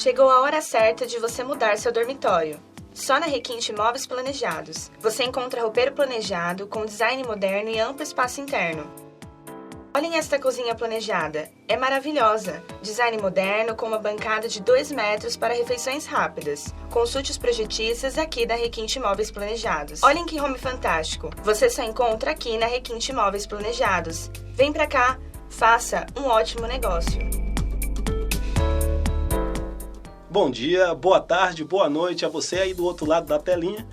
Chegou a hora certa de você mudar seu dormitório. Só na Requinte Móveis Planejados. Você encontra roupeiro planejado, com design moderno e amplo espaço interno. Olhem esta cozinha planejada. É maravilhosa. Design moderno com uma bancada de 2 metros para refeições rápidas. Consulte os projetistas aqui da Requinte Móveis Planejados. Olhem que home fantástico. Você só encontra aqui na Requinte Móveis Planejados. Vem pra cá. Faça um ótimo negócio. Bom dia, boa tarde, boa noite a você aí do outro lado da telinha.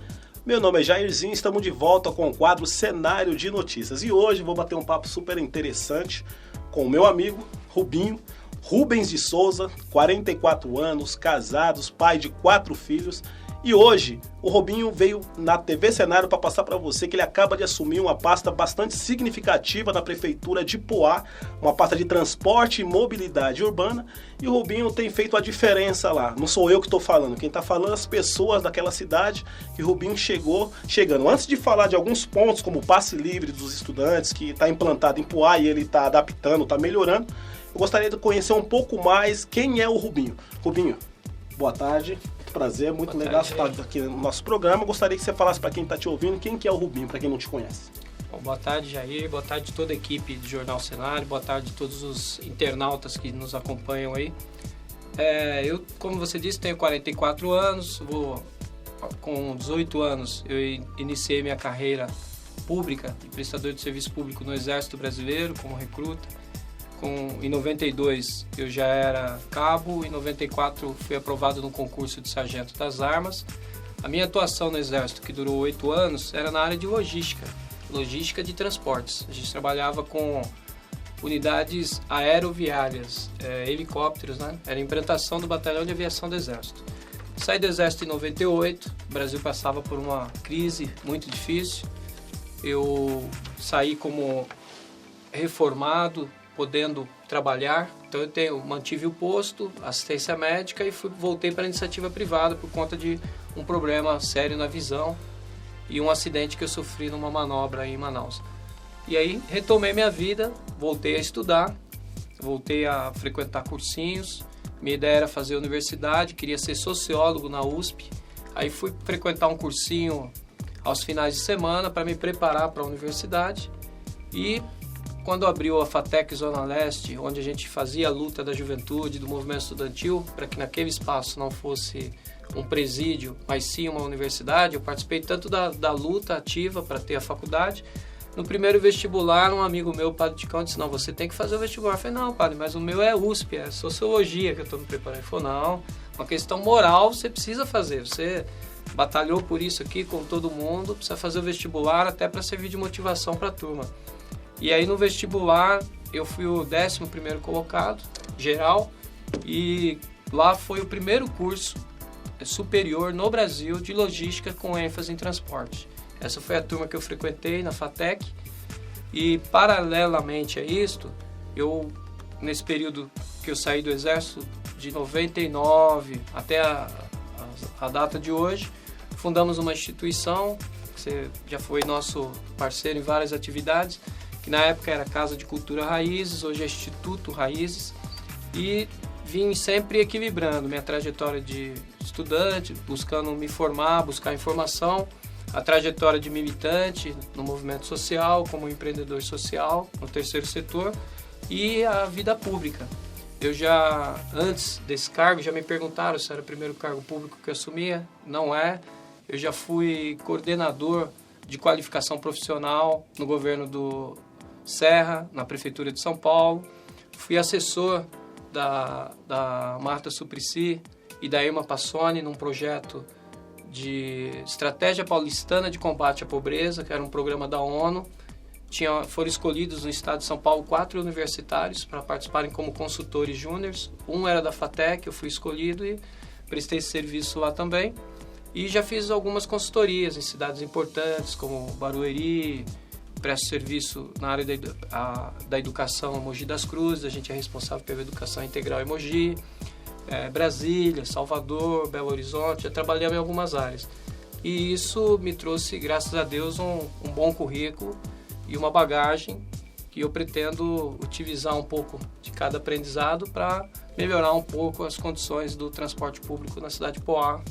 Meu nome é Jairzinho, estamos de volta com o quadro Cenário de Notícias. E hoje vou bater um papo super interessante com o meu amigo Rubinho, Rubens de Souza, 44 anos, casados, pai de 4 filhos. E hoje o Rubinho veio na TV Cenário para passar para você que ele acaba de assumir uma pasta bastante significativa na Prefeitura de Poá, uma pasta de transporte e mobilidade urbana, e o Rubinho tem feito a diferença lá. Não sou eu que estou falando, quem está falando é as pessoas daquela cidade que o Rubinho chegando. Antes de falar de alguns pontos, como o passe livre dos estudantes, que está implantado em Poá e ele está adaptando, está melhorando, eu gostaria de conhecer um pouco mais quem é o Rubinho. Rubinho, boa tarde. Prazer, muito legal estar aqui no nosso programa. Gostaria que você falasse para quem está te ouvindo quem que é o Rubinho, para quem não te conhece. Bom, boa tarde, Jair. Boa tarde a toda a equipe do Jornal Cenário. Boa tarde a todos os internautas que nos acompanham aí. Eu, como você disse, tenho 44 anos. Com 18 anos, eu iniciei minha carreira pública de prestador de serviço público no Exército Brasileiro, como recruta. Em 92 eu já era cabo, em 94 fui aprovado no concurso de sargento das armas. A minha atuação no Exército, que durou 8 anos, era na área de logística de transportes. A gente trabalhava com unidades aeroviárias, helicópteros, né? Era a implantação do Batalhão de Aviação do Exército. Saí do Exército em 98, o Brasil passava por uma crise muito difícil. Eu saí como reformado, podendo trabalhar, então eu mantive o posto, assistência médica e voltei para a iniciativa privada por conta de um problema sério na visão e um acidente que eu sofri numa manobra em Manaus. E aí retomei minha vida, voltei a estudar, voltei a frequentar cursinhos, minha ideia era fazer universidade, queria ser sociólogo na USP, aí fui frequentar um cursinho aos finais de semana para me preparar para a universidade e quando abriu a FATEC Zona Leste, onde a gente fazia a luta da juventude, do movimento estudantil, para que naquele espaço não fosse um presídio, mas sim uma universidade, eu participei tanto da luta ativa para ter a faculdade. No primeiro vestibular, um amigo meu, o padre Ticão, disse, não, você tem que fazer o vestibular. Eu falei, não, padre, mas o meu é USP, é sociologia que eu estou me preparando. Ele falou, não, uma questão moral você precisa fazer, você batalhou por isso aqui com todo mundo, precisa fazer o vestibular até para servir de motivação para a turma. E aí no vestibular eu fui o 11º colocado, geral, e lá foi o primeiro curso superior no Brasil de logística com ênfase em transporte. Essa foi a turma que eu frequentei na FATEC e paralelamente a isto, nesse período que eu saí do Exército, de 99 até a data de hoje, fundamos uma instituição, que você já foi nosso parceiro em várias atividades, que na época era Casa de Cultura Raízes, hoje é Instituto Raízes, e vim sempre equilibrando minha trajetória de estudante, buscando me formar, buscar informação, a trajetória de militante no movimento social, como empreendedor social no terceiro setor e a vida pública. Eu já, antes desse cargo, já me perguntaram se era o primeiro cargo público que eu assumia, não é. Eu já fui coordenador de qualificação profissional no governo do Serra, na Prefeitura de São Paulo. Fui assessor da Marta Suplicy e da Irma Passoni num projeto de Estratégia Paulistana de Combate à Pobreza, que era um programa da ONU. Foram escolhidos no estado de São Paulo 4 universitários para participarem como consultores júniores. Um era da FATEC, eu fui escolhido e prestei esse serviço lá também. E já fiz algumas consultorias em cidades importantes, como Barueri, presto serviço na área da educação em Mogi das Cruzes, a gente é responsável pela educação integral em Mogi, Brasília, Salvador, Belo Horizonte, já trabalhei em algumas áreas. E isso me trouxe, graças a Deus, um bom currículo e uma bagagem que e eu pretendo utilizar um pouco de cada aprendizado para melhorar um pouco as condições do transporte público na cidade de Poá,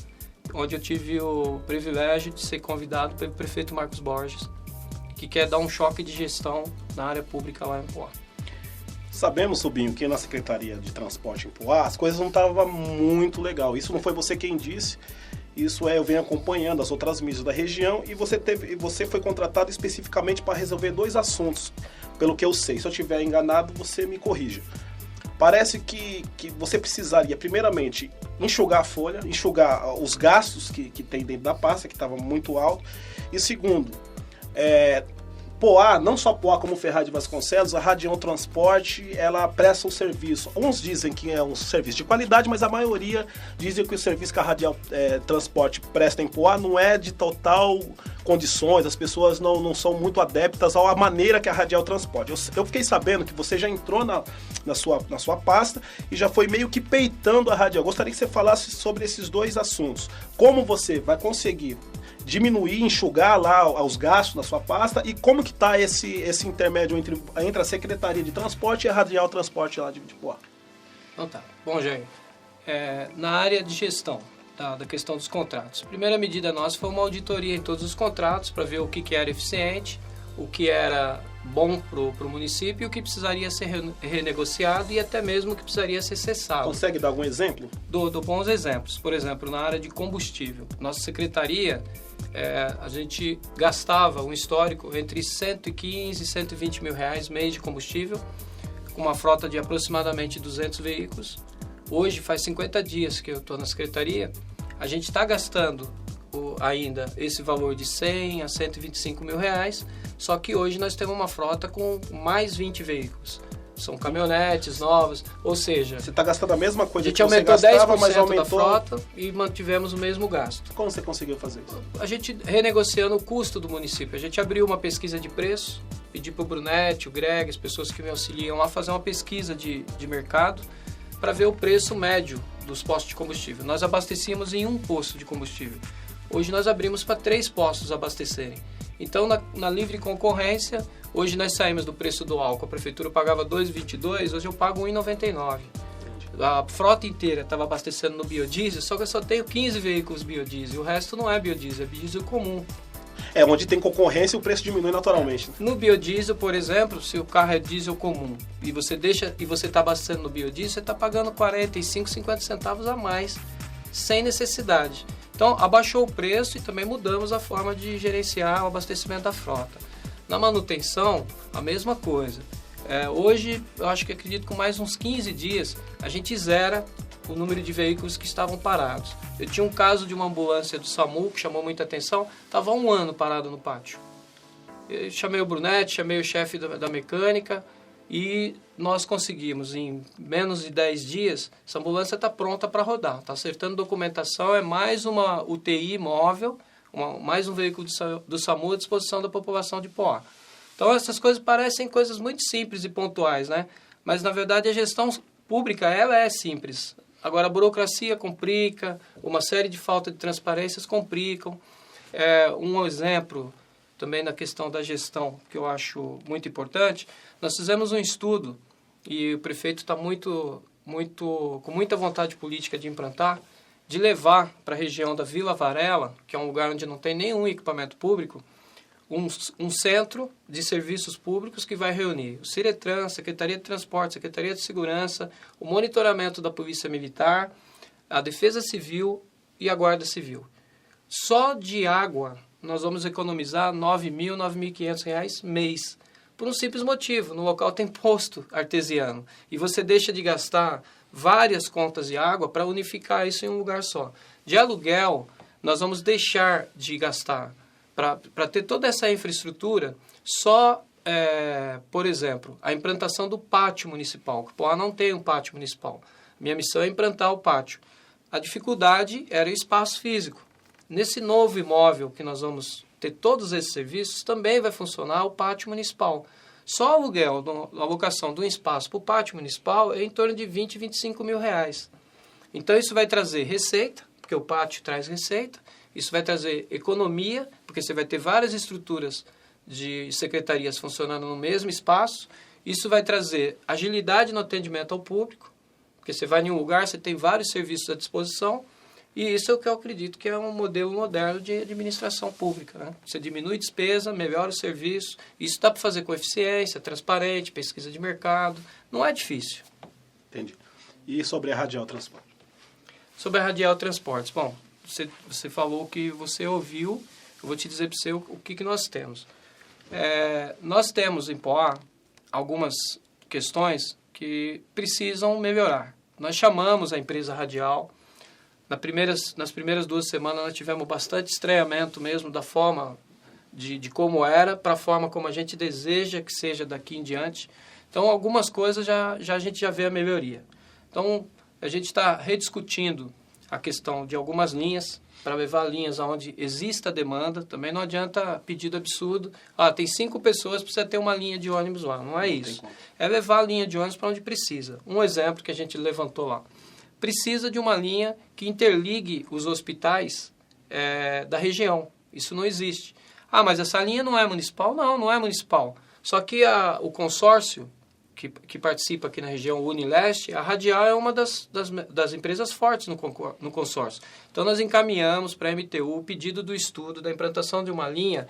onde eu tive o privilégio de ser convidado pelo prefeito Marcos Borges, que quer dar um choque de gestão na área pública lá em Poá. Sabemos, Rubinho, que na Secretaria de Transporte em Poá as coisas não estavam muito legal. Isso não foi você quem disse, isso eu venho acompanhando as outras mídias da região e você foi contratado especificamente para resolver 2 assuntos, pelo que eu sei. Se eu estiver enganado, você me corrija. Parece que você precisaria, primeiramente, enxugar a folha, enxugar os gastos que tem dentro da pasta, que estava muito alto. E segundo, Poá, não só Poá como Ferraz de Vasconcelos, a Radial Transporte, ela presta um serviço. Uns dizem que é um serviço de qualidade, mas a maioria dizem que o serviço que a Radial Transporte presta em Poá não é de total condições, as pessoas não são muito adeptas à maneira que a Radial Transporte. Eu fiquei sabendo que você já entrou na sua pasta e já foi meio que peitando a Radial. Gostaria que você falasse sobre esses 2 assuntos. Como você vai conseguir diminuir, enxugar lá os gastos na sua pasta e como que está esse intermédio entre a Secretaria de Transporte e a Radial Transporte lá de Poá? Então tá. Bom, Jair, na área de gestão da questão dos contratos, a primeira medida nossa foi uma auditoria em todos os contratos para ver o que era eficiente, o que era bom para o município e o que precisaria ser renegociado e até mesmo o que precisaria ser cessado. Consegue dar algum exemplo? Dou bons exemplos. Por exemplo, na área de combustível, nossa secretaria, a gente gastava um histórico entre 115 e 120 mil reais mês de combustível, com uma frota de aproximadamente 200 veículos. Hoje, faz 50 dias que eu estou na secretaria, a gente está gastando ainda esse valor de 100 a 125 mil reais, só que hoje nós temos uma frota com mais 20 veículos. São caminhonetes novas, ou seja... Você está gastando a mesma coisa que você gastava, mas aumentou... da frota e mantivemos o mesmo gasto. Como você conseguiu fazer isso? A gente renegociando o custo do município. A gente abriu uma pesquisa de preço, pedi para o Brunetti, o Greg, as pessoas que me auxiliam lá, fazer uma pesquisa de mercado para ver o preço médio dos postos de combustível. Nós abastecíamos em um posto de combustível. Hoje nós abrimos para 3 postos abastecerem. Então, na livre concorrência, hoje nós saímos do preço do álcool. A prefeitura pagava R$ 2,22, hoje eu pago R$ 1,99. A frota inteira estava abastecendo no biodiesel, só que eu só tenho 15 veículos biodiesel. O resto não é biodiesel, é biodiesel comum. Onde tem concorrência, o preço diminui naturalmente. No biodiesel, por exemplo, se o carro é diesel comum e você está abastecendo no biodiesel, você está pagando 45, 50 centavos a mais, sem necessidade. Então, abaixou o preço e também mudamos a forma de gerenciar o abastecimento da frota. Na manutenção, a mesma coisa. Hoje, eu acredito que com mais uns 15 dias, a gente zera o número de veículos que estavam parados. Eu tinha um caso de uma ambulância do SAMU que chamou muita atenção, estava há 1 ano parado no pátio. Eu chamei o Brunetti, chamei o chefe da mecânica e nós conseguimos, em menos de 10 dias, essa ambulância está pronta para rodar, está acertando documentação, é mais uma UTI móvel, mais um veículo do SAMU à disposição da população de Poá. Então essas coisas parecem coisas muito simples e pontuais, né? Mas na verdade a gestão pública ela é simples. Agora a burocracia complica, uma série de falta de transparências complicam. Um exemplo também na questão da gestão que eu acho muito importante, nós fizemos um estudo e o prefeito está com muita vontade política de implantar, de levar para a região da Vila Varela, que é um lugar onde não tem nenhum equipamento público, um centro de serviços públicos que vai reunir o Ciretran, Secretaria de Transporte, Secretaria de Segurança, o monitoramento da Polícia Militar, a Defesa Civil e a Guarda Civil. Só de água nós vamos economizar R$ 9.000, R$ 9.500 mês. Por um simples motivo, no local tem posto artesiano. E você deixa de gastar várias contas de água para unificar isso em um lugar só. De aluguel, nós vamos deixar de gastar para ter toda essa infraestrutura só, por exemplo, a implantação do pátio municipal. O Poá não tem um pátio municipal. Minha missão é implantar o pátio. A dificuldade era o espaço físico. Nesse novo imóvel que nós vamos ter todos esses serviços, também vai funcionar o pátio municipal. Só o aluguel, a alocação de um espaço para o pátio municipal é em torno de 20, 25 mil reais. Então isso vai trazer receita, porque o pátio traz receita, isso vai trazer economia, porque você vai ter várias estruturas de secretarias funcionando no mesmo espaço, Isso vai trazer agilidade no atendimento ao público, porque você vai em um lugar, você tem vários serviços à disposição, e isso é o que eu acredito que é um modelo moderno de administração pública, né? Você diminui despesa, melhora o serviço, isso dá para fazer com eficiência, transparente, pesquisa de mercado, não é difícil. Entendi. E sobre a Radial Transporte? Sobre a Radial Transportes, bom, você falou que você ouviu, eu vou te dizer para você o que nós temos. Nós temos em Poá algumas questões que precisam melhorar. Nós chamamos a empresa Radial. Nas primeiras 2 semanas nós tivemos bastante estranhamento mesmo da forma de como era para a forma como a gente deseja que seja daqui em diante. Então, algumas coisas a gente já vê a melhoria. Então, a gente está rediscutindo a questão de algumas linhas, para levar linhas onde exista demanda. Também não adianta pedido absurdo. Tem 5 pessoas, precisa ter uma linha de ônibus lá. Não é isso. É levar a linha de ônibus para onde precisa. Um exemplo que a gente levantou lá. Precisa de uma linha que interligue os hospitais da região. Isso não existe. Mas essa linha não é municipal? Não é municipal. Só que o consórcio que participa aqui na região, o Unileste, a Radial é uma das empresas fortes no consórcio. Então, nós encaminhamos para a MTU o pedido do estudo da implantação de uma linha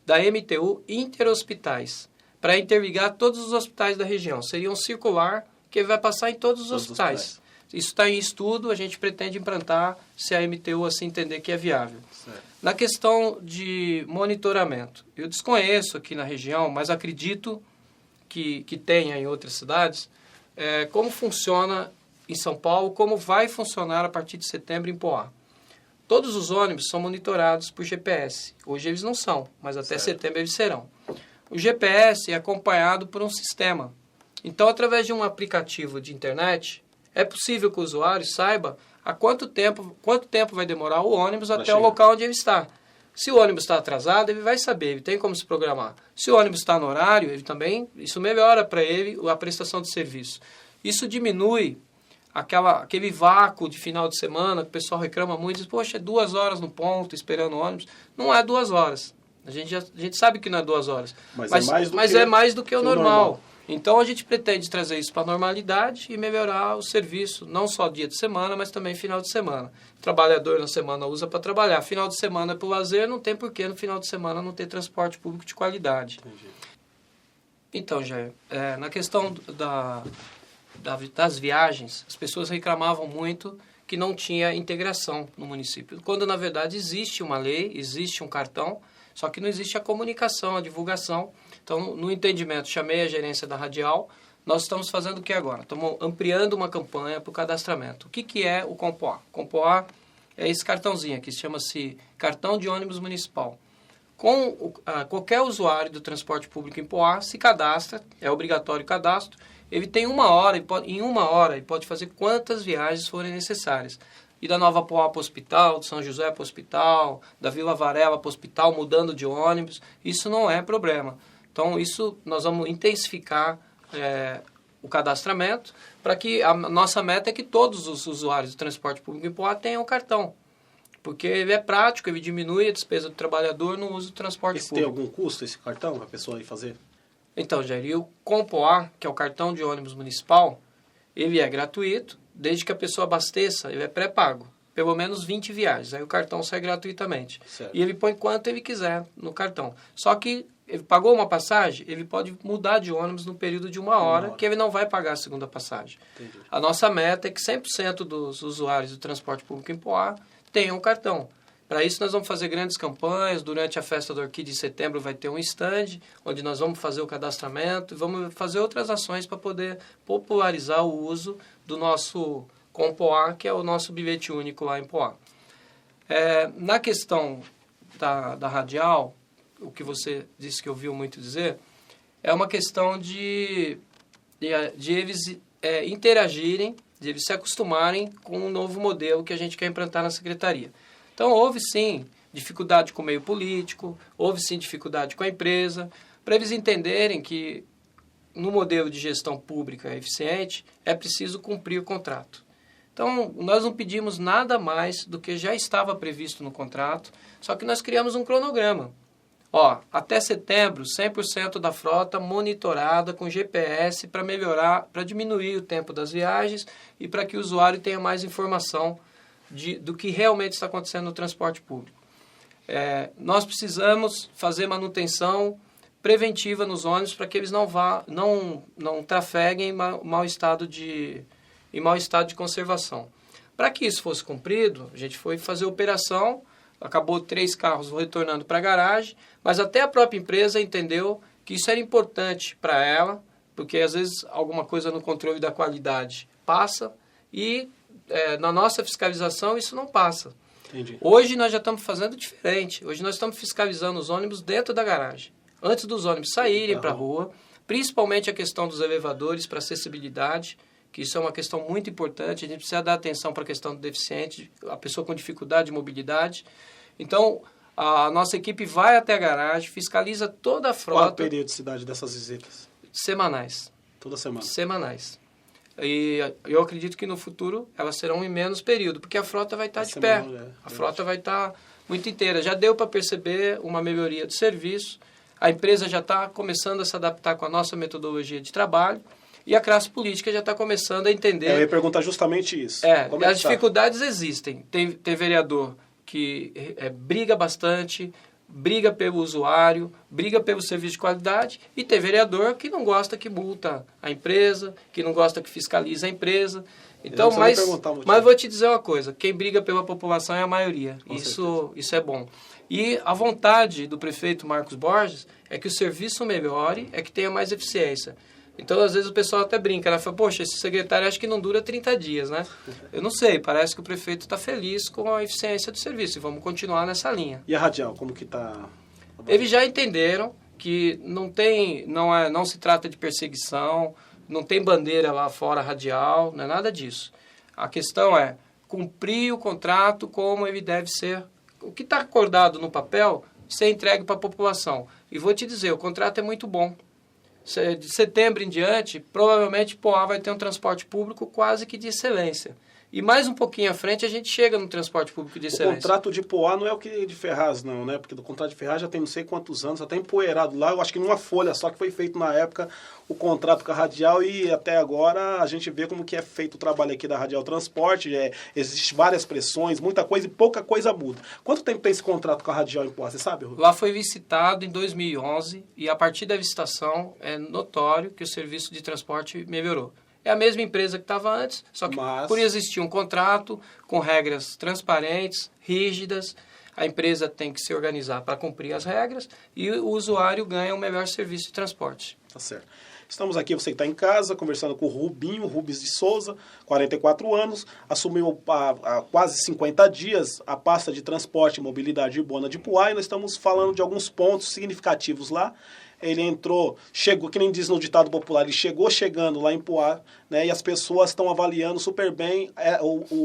da MTU interhospitais, para interligar todos os hospitais da região. Seria um circular que vai passar em todos os hospitais. Isso está em estudo, a gente pretende implantar se a MTU assim entender que é viável. Certo. Na questão de monitoramento, eu desconheço aqui na região, mas acredito que tenha em outras cidades, como funciona em São Paulo, como vai funcionar a partir de setembro em Poá. Todos os ônibus são monitorados por GPS. Hoje eles não são, mas até setembro eles serão. O GPS é acompanhado por um sistema. Então, através de um aplicativo de internet, é possível que o usuário saiba há quanto tempo vai demorar o ônibus até o local onde ele está. Se o ônibus está atrasado, ele vai saber, ele tem como se programar. Se o ônibus está no horário, isso melhora para ele a prestação de serviço. Isso diminui aquele vácuo de final de semana que o pessoal reclama muito, diz, poxa, é 2 horas no ponto esperando o ônibus. Não é 2 horas. A gente sabe que não é 2 horas. Mas é mais do que o normal. Então, a gente pretende trazer isso para a normalidade e melhorar o serviço, não só dia de semana, mas também final de semana. O trabalhador na semana usa para trabalhar, final de semana é para o lazer, não tem porquê no final de semana não ter transporte público de qualidade. Entendi. Então, Jair, na questão das viagens, as pessoas reclamavam muito que não tinha integração no município, quando, na verdade, existe uma lei, existe um cartão, só que não existe a comunicação, a divulgação. Então, no entendimento, chamei a gerência da Radial. Nós estamos fazendo o que agora? Estamos ampliando uma campanha para o cadastramento. O que é o Compoá? O Compoá é esse cartãozinho aqui, chama-se Cartão de Ônibus Municipal. Qualquer usuário do transporte público em Poá se cadastra, é obrigatório o cadastro. Ele tem 1 hora, em 1 hora, ele pode fazer quantas viagens forem necessárias. E da Nova Poá para o hospital, de São José para o hospital, da Vila Varela para o hospital, mudando de ônibus, isso não é problema. Então, isso nós vamos intensificar o cadastramento para que a nossa meta é que todos os usuários do transporte público em Poá tenham o cartão. Porque ele é prático, ele diminui a despesa do trabalhador no uso do transporte público. Tem algum custo esse cartão para a pessoa ir fazer? Então, Jair, o Compoá, que é o cartão de ônibus municipal, ele é gratuito, desde que a pessoa abasteça, ele é pré-pago. Pelo menos 20 viagens, aí o cartão sai gratuitamente. Certo. E ele põe quanto ele quiser no cartão. Só que ele pagou uma passagem, ele pode mudar de ônibus no período de 1 hora, que ele não vai pagar a segunda passagem. Entendi. A nossa meta é que 100% dos usuários do transporte público em Poá tenham um cartão. Para isso, nós vamos fazer grandes campanhas. Durante a Festa da Orquídea, em setembro, vai ter um stand, onde nós vamos fazer o cadastramento e vamos fazer outras ações para poder popularizar o uso do nosso Compoá, que é o nosso bilhete único lá em Poá. Na questão da Radial, o que você disse que ouviu muito dizer, é uma questão de eles interagirem, de eles se acostumarem com um novo modelo que a gente quer implantar na Secretaria. Então, houve sim dificuldade com o meio político, houve sim dificuldade com a empresa, para eles entenderem que no modelo de gestão pública eficiente é preciso cumprir o contrato. Então, nós não pedimos nada mais do que já estava previsto no contrato, só que nós criamos um cronograma. Até setembro, 100% da frota monitorada com GPS para melhorar, para diminuir o tempo das viagens e para que o usuário tenha mais informação do que realmente está acontecendo no transporte público. Nós precisamos fazer manutenção preventiva nos ônibus para que eles não trafeguem em mau estado de conservação. Para que isso fosse cumprido, a gente foi fazer operação, acabou 3 carros retornando para a garagem, mas até a própria empresa entendeu que isso era importante para ela, porque às vezes alguma coisa no controle da qualidade passa e na nossa fiscalização isso não passa. Entendi. Hoje nós já estamos fazendo diferente. Hoje nós estamos fiscalizando os ônibus dentro da garagem. Antes dos ônibus saírem para a rua, principalmente a questão dos elevadores para acessibilidade, que isso é uma questão muito importante. A gente precisa dar atenção para a questão do deficiente, a pessoa com dificuldade de mobilidade. Então, a nossa equipe vai até a garagem, fiscaliza toda a frota. Qual a periodicidade dessas visitas? Semanais. Toda semana? Semanais. E eu acredito que no futuro elas serão em menos período, porque a frota vai estar de pé. A frota vai estar muito inteira. Já deu para perceber uma melhoria do serviço. A empresa já está começando a se adaptar com a nossa metodologia de trabalho. E a classe política já está começando a entender... Eu ia perguntar justamente isso. As dificuldades existem. Tem vereador que briga bastante, briga pelo usuário, briga pelo serviço de qualidade, e tem vereador que não gosta que multa a empresa, que não gosta que fiscaliza a empresa. Então, mas vou te dizer uma coisa, quem briga pela população é a maioria. Isso é bom. E a vontade do prefeito Marcos Borges é que o serviço melhore, é que tenha mais eficiência. Então, às vezes, o pessoal até brinca, né? Fala, poxa, esse secretário acho que não dura 30 dias, né? Eu não sei, parece que o prefeito está feliz com a eficiência do serviço e vamos continuar nessa linha. E a Radial, como que está? Eles já entenderam que não se trata de perseguição, não tem bandeira lá fora radial, não é nada disso. A questão é cumprir o contrato como ele deve ser. O que está acordado no papel, ser entregue para a população. E vou te dizer, o contrato é muito bom. De setembro em diante, provavelmente Poá vai ter um transporte público quase que de excelência. E mais um pouquinho à frente a gente chega no transporte público de excelência. O contrato de Poá não é o que de Ferraz, não, né? Porque do contrato de Ferraz já tem não sei quantos anos, até empoeirado lá. Eu acho que numa folha só que foi feito na época o contrato com a Radial e até agora a gente vê como que é feito o trabalho aqui da Radial Transporte. Existem várias pressões, muita coisa e pouca coisa muda. Quanto tempo tem esse contrato com a Radial em Poá? Você sabe, Rui? Lá foi licitado em 2011 e a partir da licitação é notório que o serviço de transporte melhorou. É a mesma empresa que estava antes, só que por existir um contrato com regras transparentes, rígidas, a empresa tem que se organizar para cumprir as regras e o usuário ganha um melhor serviço de transporte. Tá certo. Estamos aqui, você que está em casa, conversando com o Rubens de Souza, 44 anos, assumiu há quase 50 dias a pasta de transporte e mobilidade urbana de Poá e nós estamos falando de alguns pontos significativos lá. Ele chegou, que nem diz no ditado popular, ele chegando lá em Poá, né, e as pessoas estão avaliando super bem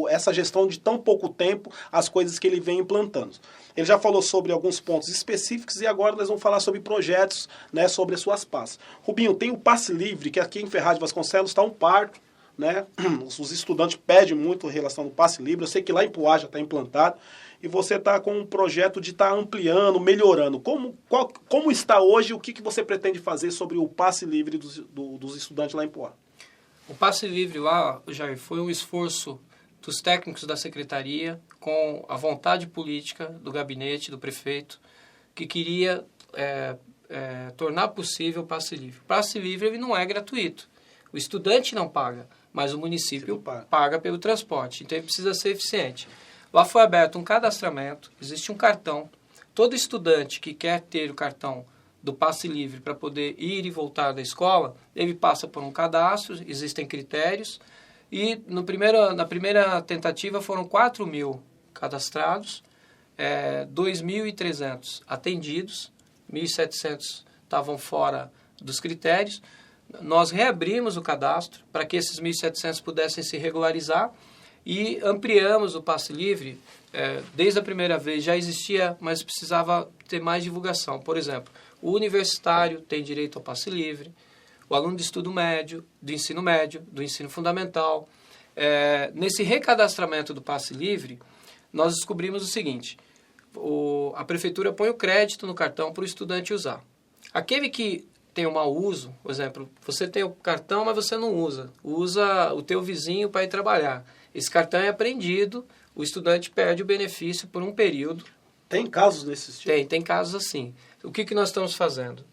essa gestão de tão pouco tempo, as coisas que ele vem implantando. Ele já falou sobre alguns pontos específicos e agora nós vamos falar sobre projetos, né, sobre as suas passes. Rubinho, tem o Passe Livre, que aqui em Ferraz de Vasconcelos está um parto, né? Os estudantes pedem muito em relação ao Passe Livre, eu sei que lá em Poá já está implantado, e você está com um projeto de estar ampliando, melhorando. Como está hoje e o que você pretende fazer sobre o Passe Livre dos estudantes lá em Poá? O Passe Livre lá, Jair, foi um esforço dos técnicos da secretaria com a vontade política do gabinete, do prefeito, que queria tornar possível o Passe Livre. O Passe Livre ele não é gratuito. O estudante não paga, mas o município paga pelo transporte. Então, ele precisa ser eficiente. Lá foi aberto um cadastramento, existe um cartão. Todo estudante que quer ter o cartão do Passe Livre para poder ir e voltar da escola, ele passa por um cadastro, existem critérios. E na primeira tentativa foram 4.000 cadastrados, 2.300 atendidos, 1.700 estavam fora dos critérios. Nós reabrimos o cadastro para que esses 1.700 pudessem se regularizar e ampliamos o Passe Livre. Desde a primeira vez já existia, mas precisava ter mais divulgação. Por exemplo, o universitário tem direito ao Passe Livre, o aluno de estudo médio, do ensino fundamental. Nesse recadastramento do Passe Livre, nós descobrimos o seguinte: a prefeitura põe o crédito no cartão para o estudante usar. Aquele que tem um mau uso, por exemplo, você tem o cartão, mas você não usa o teu vizinho para ir trabalhar. Esse cartão é apreendido, o estudante perde o benefício por um período. Tem casos desse tipo? Tem casos assim. O que nós estamos fazendo?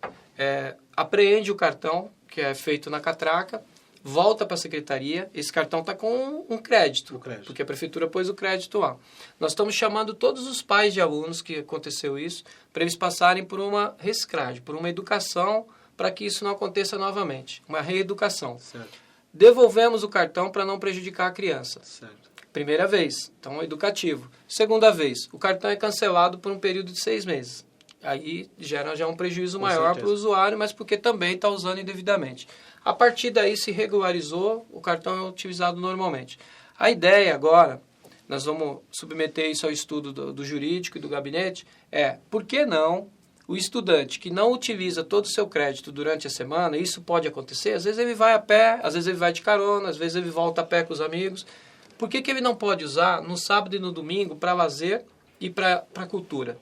Apreende o cartão, que é feito na catraca, volta para a secretaria, esse cartão está com um crédito, porque a prefeitura pôs o crédito lá. Nós estamos chamando todos os pais de alunos que aconteceu isso, para eles passarem por uma reciclagem, por uma educação, para que isso não aconteça novamente, uma reeducação. Certo. Devolvemos o cartão para não prejudicar a criança. Certo. Primeira vez, então educativo. Segunda vez, o cartão é cancelado por um período de 6 meses. Aí gera já um prejuízo maior para o usuário, mas porque também está usando indevidamente. A partir daí se regularizou, o cartão é utilizado normalmente. A ideia agora, nós vamos submeter isso ao estudo do jurídico e do gabinete, por que não o estudante que não utiliza todo o seu crédito durante a semana, isso pode acontecer, às vezes ele vai a pé, às vezes ele vai de carona, às vezes ele volta a pé com os amigos. Por que ele não pode usar no sábado e no domingo para lazer e para cultura?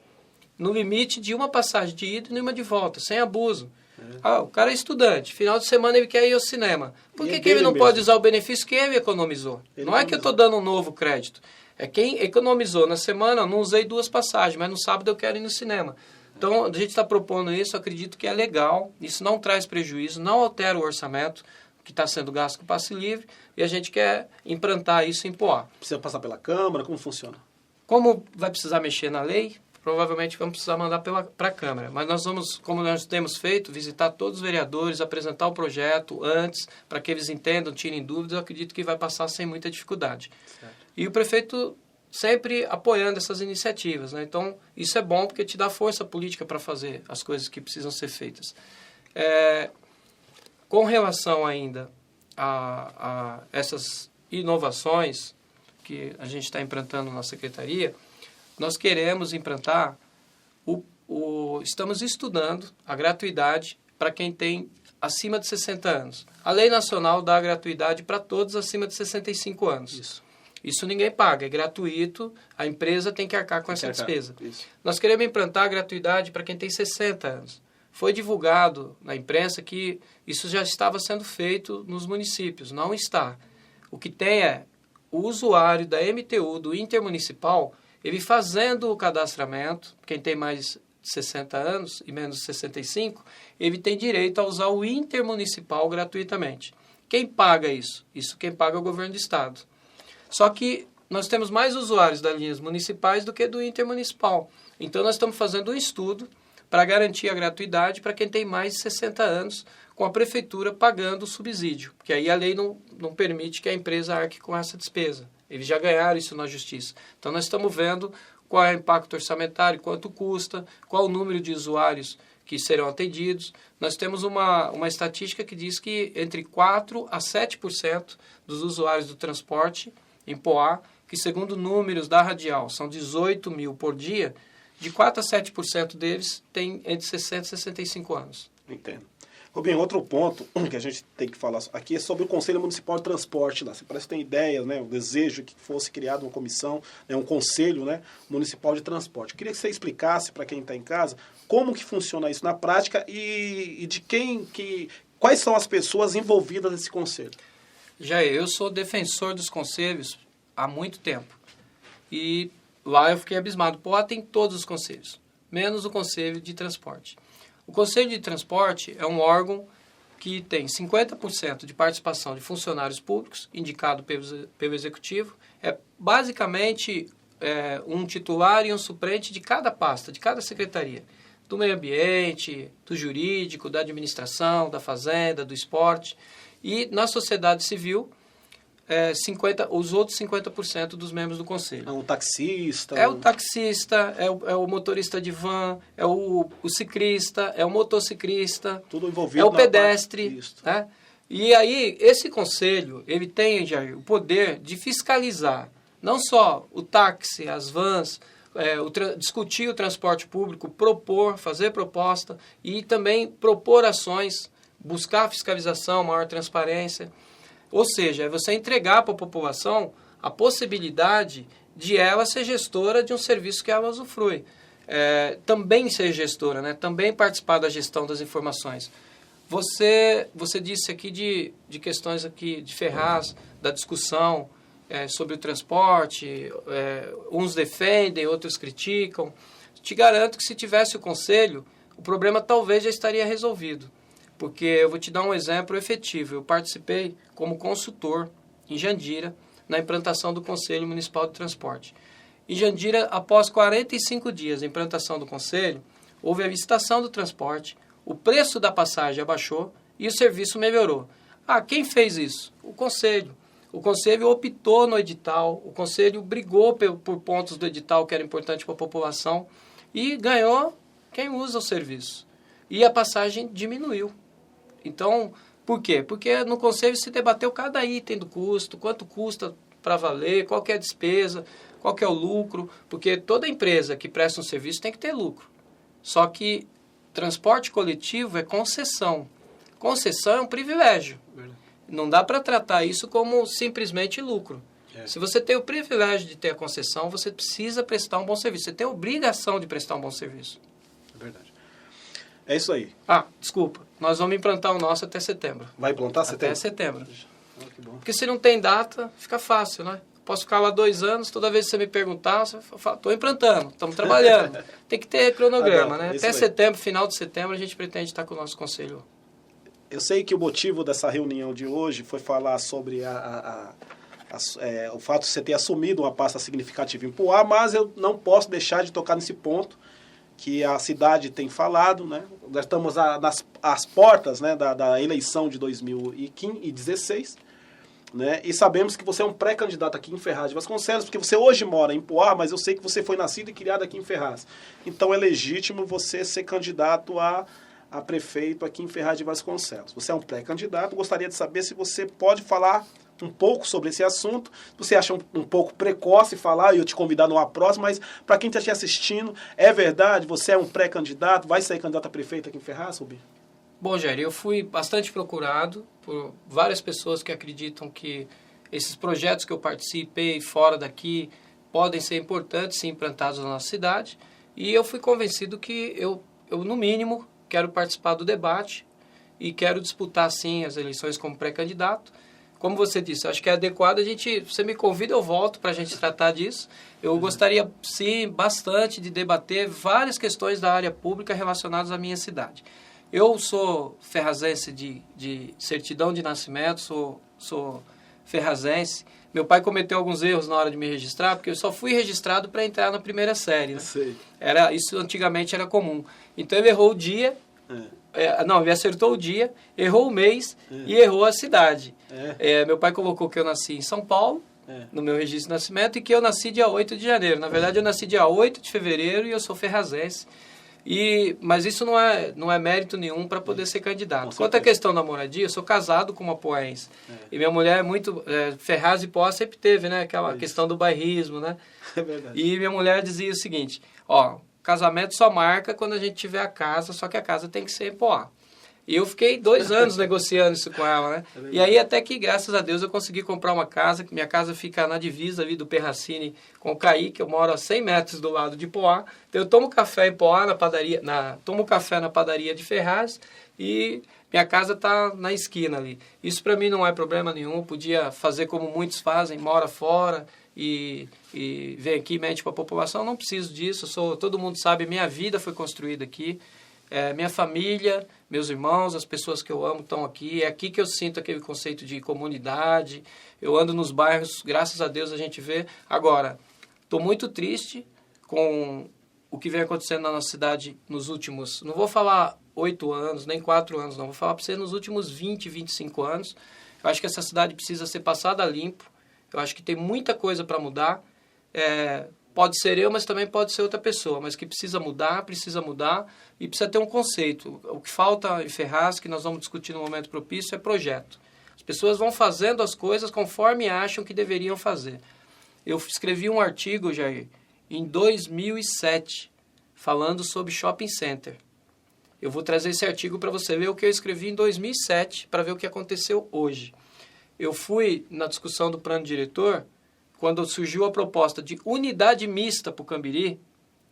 No limite de uma passagem de ida e uma de volta, sem abuso. O cara é estudante, final de semana ele quer ir ao cinema. Por que ele não pode usar o benefício que ele economizou? Não é que eu estou dando um novo crédito. É quem economizou na semana, eu não usei 2 passagens, mas no sábado eu quero ir no cinema. Então, a gente está propondo isso, acredito que é legal, isso não traz prejuízo, não altera o orçamento que está sendo gasto com o passe livre, e a gente quer implantar isso em Poá. Precisa passar pela Câmara? Como funciona? Como vai precisar mexer na lei, provavelmente vamos precisar mandar para a Câmara. Mas nós vamos, como nós temos feito, visitar todos os vereadores, apresentar o projeto antes, para que eles entendam, tirem dúvidas. Eu acredito que vai passar sem muita dificuldade. Certo. E o prefeito sempre apoiando essas iniciativas, né? Então, isso é bom porque te dá força política para fazer as coisas que precisam ser feitas. Com relação ainda a essas inovações que a gente está implantando na Secretaria, nós queremos implantar, estamos estudando a gratuidade para quem tem acima de 60 anos. A Lei Nacional dá a gratuidade para todos acima de 65 anos. Isso ninguém paga, é gratuito, a empresa tem que arcar com essa despesa. Isso. Nós queremos implantar a gratuidade para quem tem 60 anos. Foi divulgado na imprensa que isso já estava sendo feito nos municípios, não está. O que tem é o usuário da MTU, do Intermunicipal, ele fazendo o cadastramento, quem tem mais de 60 anos e menos de 65, ele tem direito a usar o Intermunicipal gratuitamente. Quem paga isso? Isso quem paga é o governo do estado. Só que nós temos mais usuários das linhas municipais do que do Intermunicipal. Então, nós estamos fazendo um estudo para garantir a gratuidade para quem tem mais de 60 anos, com a prefeitura pagando o subsídio, porque aí a lei não permite que a empresa arque com essa despesa. Eles já ganharam isso na justiça. Então, nós estamos vendo qual é o impacto orçamentário, quanto custa, qual o número de usuários que serão atendidos. Nós temos uma estatística que diz que entre 4% a 7% dos usuários do transporte em Poá, que segundo números da Radial são 18 mil por dia, de 4% a 7% deles têm entre 60 e 65 anos. Entendo. Rubinho, outro ponto que a gente tem que falar aqui é sobre o Conselho Municipal de Transporte. Você parece que tem ideia, né, o desejo que fosse criada uma comissão, né, um Conselho, né, Municipal de Transporte. Eu queria que você explicasse para quem está em casa como que funciona isso na prática e de quais são as pessoas envolvidas nesse conselho. Eu sou defensor dos conselhos há muito tempo. E lá eu fiquei abismado. Poá tem todos os conselhos, menos o Conselho de Transporte. O Conselho de Transporte é um órgão que tem 50% de participação de funcionários públicos, indicado pelo Executivo. É basicamente um titular e um suplente de cada pasta, de cada secretaria. Do meio ambiente, do jurídico, da administração, da fazenda, do esporte. E na sociedade civil, os outros 50% dos membros do conselho. É o taxista? É o taxista, é o motorista de van, é o ciclista, é o motociclista, tudo envolvido, é o pedestre. Né? E aí, esse conselho, ele tem, Jair, o poder de fiscalizar não só o táxi, as vans, discutir o transporte público, fazer proposta e também propor ações, buscar fiscalização, maior transparência. Ou seja, é você entregar para a população a possibilidade de ela ser gestora de um serviço que ela usufrui. Também ser gestora, né? Também participar da gestão das informações. Você disse aqui de questões aqui de Ferraz, da discussão sobre o transporte, uns defendem, outros criticam. Te garanto que se tivesse o conselho, o problema talvez já estaria resolvido. Porque eu vou te dar um exemplo efetivo. Eu participei como consultor em Jandira, na implantação do Conselho Municipal de Transporte. Em Jandira, após 45 dias de implantação do Conselho, houve a licitação do transporte, o preço da passagem abaixou e o serviço melhorou. Quem fez isso? O Conselho. O Conselho optou no edital, o Conselho brigou por pontos do edital que era importante para a população e ganhou quem usa o serviço. E a passagem diminuiu. Então, por quê? Porque no Conselho se debateu cada item do custo, quanto custa para valer, qual que é a despesa, qual que é o lucro, porque toda empresa que presta um serviço tem que ter lucro. Só que transporte coletivo é concessão. Concessão é um privilégio. Não dá para tratar isso como simplesmente lucro. Se você tem o privilégio de ter a concessão, você precisa prestar um bom serviço. Você tem a obrigação de prestar um bom serviço. É verdade. É isso aí. Desculpa. Nós vamos implantar o nosso até setembro. Vai implantar setembro? Até setembro. Que bom. Porque se não tem data, fica fácil, né? Posso ficar lá 2 anos, toda vez que você me perguntar, você fala, estou implantando, estamos trabalhando. Tem que ter cronograma, né? Até setembro, final de setembro, a gente pretende estar com o nosso conselho. Eu sei que o motivo dessa reunião de hoje foi falar sobre o fato de você ter assumido uma pasta significativa em Poá, mas eu não posso deixar de tocar nesse ponto que a cidade tem falado, né? Nós estamos às portas, né, da eleição de 2016, né? E sabemos que você é um pré-candidato aqui em Ferraz de Vasconcelos, porque você hoje mora em Poá, mas eu sei que você foi nascido e criado aqui em Ferraz. Então é legítimo você ser candidato a prefeito aqui em Ferraz de Vasconcelos. Você é um pré-candidato, gostaria de saber se você pode falar um pouco sobre esse assunto. Você acha um pouco precoce falar e eu te convidar numa próxima, mas para quem está te assistindo, é verdade? Você é um pré-candidato, vai ser candidato a prefeito aqui em Ferraz, Rubinho? Bom, Jair, eu fui bastante procurado por várias pessoas que acreditam que esses projetos que eu participei fora daqui podem ser importantes e implantados na nossa cidade. E eu fui convencido que eu no mínimo, quero participar do debate e quero disputar, sim, as eleições como pré-candidato. Como você disse, acho que é adequado você me convida, eu volto para a gente tratar disso. Eu gostaria, sim, bastante de debater várias questões da área pública relacionadas à minha cidade. Eu sou ferrazense de certidão de nascimento, sou ferrazense. Meu pai cometeu alguns erros na hora de me registrar, porque eu só fui registrado para entrar na primeira série. Né? Sei. Isso antigamente era comum. Então ele errou o dia... ele acertou o dia, errou o mês e errou a cidade. Meu pai colocou que eu nasci em São Paulo, no meu registro de nascimento, e que eu nasci dia 8 de janeiro. Na verdade, eu nasci dia 8 de fevereiro e eu sou ferrazense. Mas isso não é mérito nenhum para poder ser candidato. Quanto à questão da moradia, eu sou casado com uma poense. E minha mulher é muito... Ferraz e Poá sempre teve, né? Aquela questão do bairrismo, né? É verdade. E minha mulher dizia o seguinte, casamento só marca quando a gente tiver a casa, só que a casa tem que ser em Poá. E eu fiquei 2 anos negociando isso com ela, né? E aí até que, graças a Deus, eu consegui comprar uma casa, que minha casa fica na divisa ali do Perracini com o Caí, que eu moro a 100 metros do lado de Poá. Então eu tomo café em Poá, tomo café na padaria de Ferraz e minha casa está na esquina ali. Isso para mim não é problema nenhum, eu podia fazer como muitos fazem, mora fora e vem aqui e mente para a população. Não preciso disso, todo mundo sabe, minha vida foi construída aqui. Minha família, meus irmãos, as pessoas que eu amo estão aqui. É aqui que eu sinto aquele conceito de comunidade. Eu ando nos bairros, graças a Deus a gente vê. Agora, estou muito triste com o que vem acontecendo na nossa cidade nos últimos... Não vou falar 8 anos, nem 4 anos, não. Vou falar para você nos últimos 20, 25 anos. Eu acho que essa cidade precisa ser passada a limpo. Eu acho que tem muita coisa para mudar. Pode ser eu, mas também pode ser outra pessoa, mas que precisa mudar e precisa ter um conceito. O que falta em Ferraz, que nós vamos discutir no momento propício, é projeto. As pessoas vão fazendo as coisas conforme acham que deveriam fazer. Eu escrevi um artigo, Jair, em 2007, falando sobre shopping center. Eu vou trazer esse artigo para você ver o que eu escrevi em 2007, para ver o que aconteceu hoje. Eu fui na discussão do plano diretor quando surgiu a proposta de unidade mista para o Cambiri,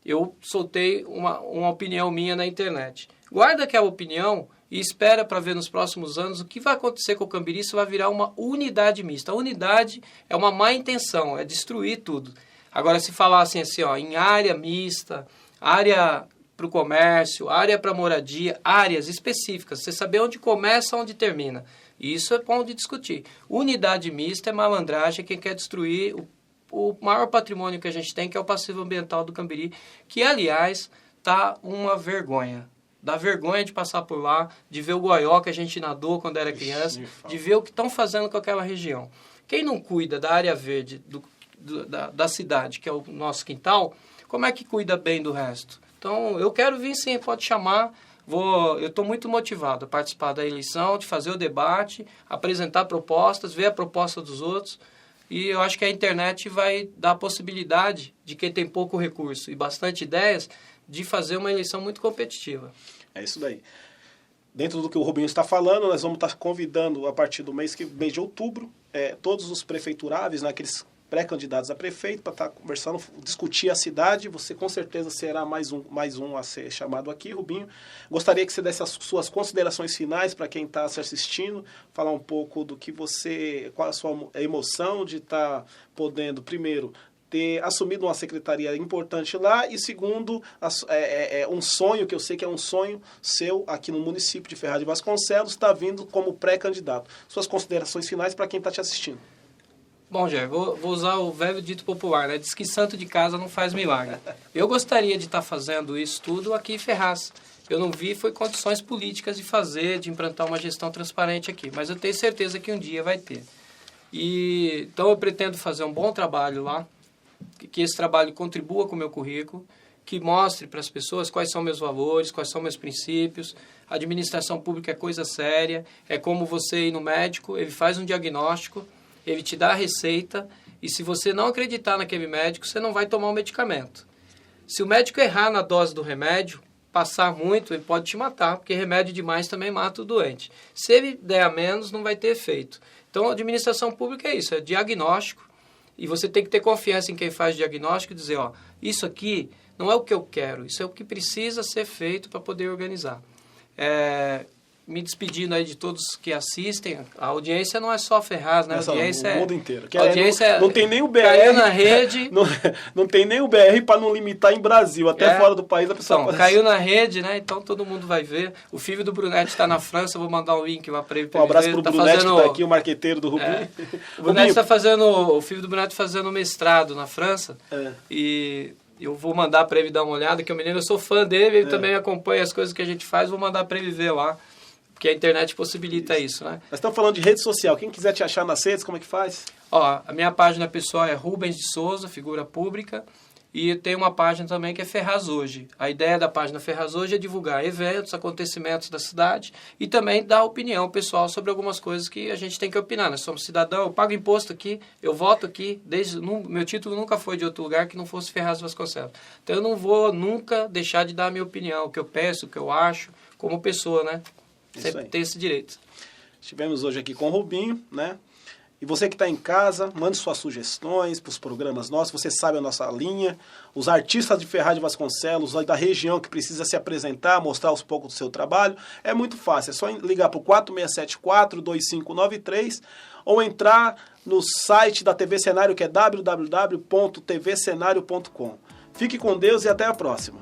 eu soltei uma opinião minha na internet. Guarda aquela opinião e espera para ver nos próximos anos o que vai acontecer com o Cambiri, se vai virar uma unidade mista. A unidade é uma má intenção, é destruir tudo. Agora, se falassem assim, ó, em área mista, área para o comércio, área para moradia, áreas específicas, você saber onde começa, onde termina. Isso é bom de discutir. Unidade mista é malandragem, quem quer destruir o maior patrimônio que a gente tem, que é o passivo ambiental do Cambiri, que, aliás, tá uma vergonha. Dá vergonha de passar por lá, de ver o goió que a gente nadou quando era criança, de ver o que estão fazendo com aquela região. Quem não cuida da área verde da cidade, que é o nosso quintal, como é que cuida bem do resto? Então, eu quero vir sim, pode chamar. Eu estou muito motivado a participar da eleição, de fazer o debate, apresentar propostas, ver a proposta dos outros. E eu acho que a internet vai dar a possibilidade de quem tem pouco recurso e bastante ideias de fazer uma eleição muito competitiva. É isso daí. Dentro do que o Rubinho está falando, nós vamos estar convidando a partir do mês de outubro, todos os prefeituráveis, né, aqueles pré-candidatos a prefeito, para estar conversando, discutir a cidade. Você com certeza será mais um a ser chamado aqui, Rubinho. Gostaria que você desse as suas considerações finais para quem está se assistindo, falar um pouco do que qual a sua emoção de estar podendo, primeiro, ter assumido uma secretaria importante lá, e segundo, um sonho, que eu sei que é um sonho seu aqui no município de Ferraz de Vasconcelos, está vindo como pré-candidato. Suas considerações finais para quem está te assistindo. Bom, Jair, vou usar o velho dito popular, né? Diz que santo de casa não faz milagre. Eu gostaria de estar fazendo isso tudo aqui em Ferraz. Eu não vi, foi condições políticas de fazer, de implantar uma gestão transparente aqui. Mas eu tenho certeza que um dia vai ter. Então eu pretendo fazer um bom trabalho lá, que esse trabalho contribua com o meu currículo, que mostre para as pessoas quais são meus valores, quais são meus princípios. A administração pública é coisa séria, é como você ir no médico, ele faz um diagnóstico, ele te dá a receita, e se você não acreditar naquele médico, você não vai tomar o medicamento. Se o médico errar na dose do remédio, passar muito, ele pode te matar, porque remédio demais também mata o doente. Se ele der a menos, não vai ter efeito. Então, a administração pública é isso, é diagnóstico, e você tem que ter confiança em quem faz diagnóstico e dizer, ó, isso aqui não é o que eu quero, isso é o que precisa ser feito para poder organizar. Me despedindo aí de todos que assistem, a audiência não é só Ferraz, né? A audiência é o mundo inteiro. A audiência não tem nem o BR. Caiu na rede. Não tem nem o BR para não limitar em Brasil, até fora do país a pessoa pode... Caiu na rede, né? Então todo mundo vai ver. O filho do Brunetti está na França, eu vou mandar um link lá para ele. Um abraço para o Brunetti que está aqui, o marqueteiro do Rubinho. O Brunetti está fazendo, o filho do Brunetti fazendo mestrado na França. E eu vou mandar para ele dar uma olhada, que o menino, eu sou fã dele, ele também acompanha as coisas que a gente faz, vou mandar para ele ver lá. Porque a internet possibilita isso, né? Nós estamos falando de rede social. Quem quiser te achar nas redes, como é que faz? Ó, a minha página pessoal é Rubens de Souza, figura pública. E tem uma página também que é Ferraz Hoje. A ideia da página Ferraz Hoje é divulgar eventos, acontecimentos da cidade e também dar opinião pessoal sobre algumas coisas que a gente tem que opinar. Nós somos cidadão, eu pago imposto aqui, eu voto aqui. Meu título nunca foi de outro lugar que não fosse Ferraz Vasconcelos. Então eu não vou nunca deixar de dar a minha opinião, o que eu penso, o que eu acho, como pessoa, né? Sempre tem esse direito. Estivemos hoje aqui com o Rubinho, né? E você que está em casa, mande suas sugestões para os programas nossos. Você sabe a nossa linha. Os artistas de Ferraz de Vasconcelos, da região que precisa se apresentar, mostrar aos poucos do seu trabalho. É muito fácil. É só ligar para o 4674-2593 ou entrar no site da TV Cenário, que é www.tvcenario.com. Fique com Deus e até a próxima.